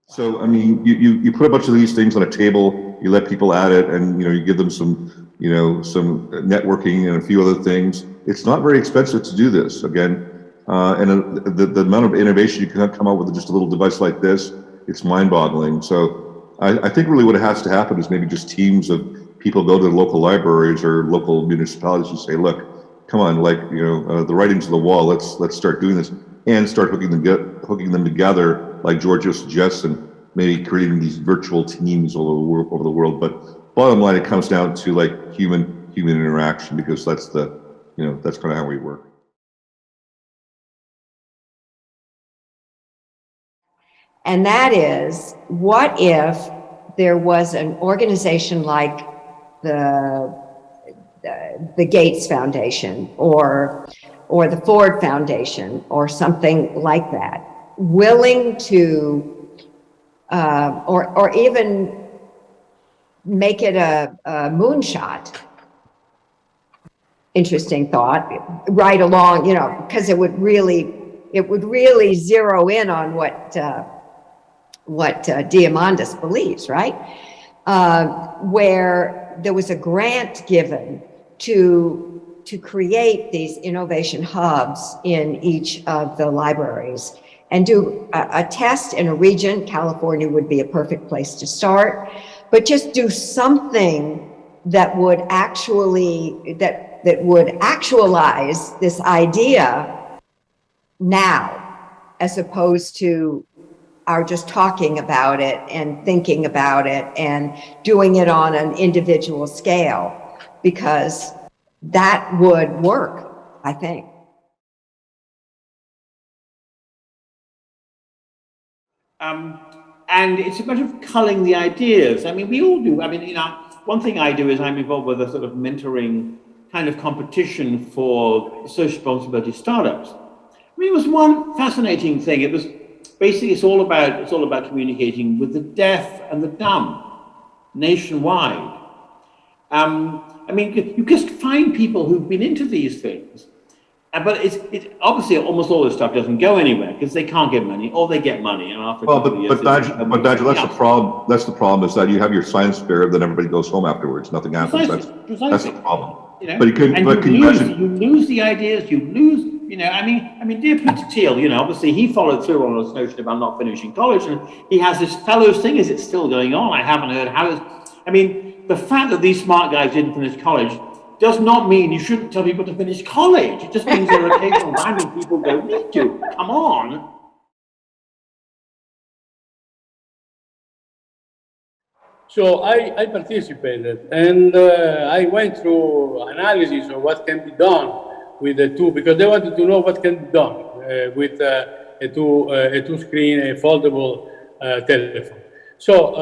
So, I mean, you put a bunch of these things on a table, you let people at it, and, you give them some, some networking and a few other things. It's not very expensive to do this, again. And the amount of innovation you can come out with just a little device like this, it's mind-boggling. So I think really what has to happen is maybe just teams of people go to the local libraries or local municipalities and say, look, come on, like, the writing's on the wall, let's start doing this, and start hooking them together, like Giorgio suggests, and maybe creating these virtual teams all over the world. But bottom line, it comes down to like human interaction, because that's that's kind of how we work. And that is, what if there was an organization like the Gates Foundation or the Ford Foundation or something like that, willing to, or even make it a moonshot. Interesting thought, right along, because it would really zero in on what Diamandis believes, right? Where there was a grant given to create these innovation hubs in each of the libraries and do a test in a region. California would be a perfect place to start, but just do something that would actualize this idea now, as opposed to our just talking about it and thinking about it and doing it on an individual scale, because that would work, I think. And it's a matter of culling the ideas. I mean, we all do. I mean, one thing I do is I'm involved with a sort of mentoring kind of competition for social responsibility startups. I mean, it was one fascinating thing. It was basically, it's all about communicating with the deaf and the dumb nationwide. I mean, you just find people who've been into these things, but it's obviously almost all this stuff doesn't go anywhere because they can't get money, or they get money, and after but Nigel, that's the problem. That's the problem, is that you have your science fair, then everybody goes home afterwards. Nothing happens. Precisely. That's the problem. But you lose the ideas. You lose. I mean, dear Peter Thiel, obviously he followed through on this notion about not finishing college, and he has this fellows thing. Is it still going on? I haven't heard how. I mean, the fact that these smart guys didn't finish college does not mean you shouldn't tell people to finish college. It just means there are occasional random people go, need to, come on. So I participated, and I went through analysis of what can be done with the two, because they wanted to know what can be done with a two-screen, a foldable telephone. So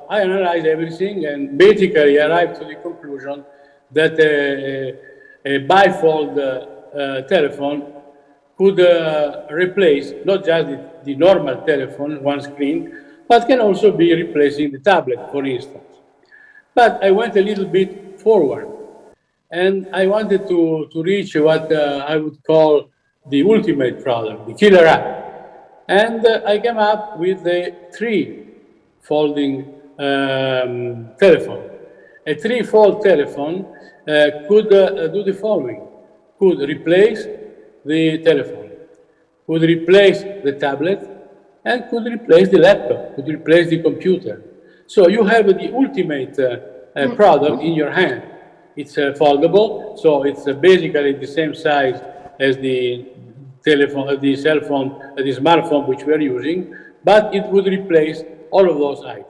I analyzed everything, and basically arrived to the conclusion that a bifold telephone could replace not just the normal telephone, one screen, but can also be replacing the tablet, for instance. But I went a little bit forward, and I wanted to reach what I would call the ultimate product, the killer app. And I came up with a three-folding telephone. A three-fold telephone could do the following: could replace the telephone, could replace the tablet, and could replace the laptop, could replace the computer. So you have the ultimate product in your hand. It's foldable, so it's basically the same size as the telephone, the cell phone, the smartphone which we are using, but it would replace all of those items.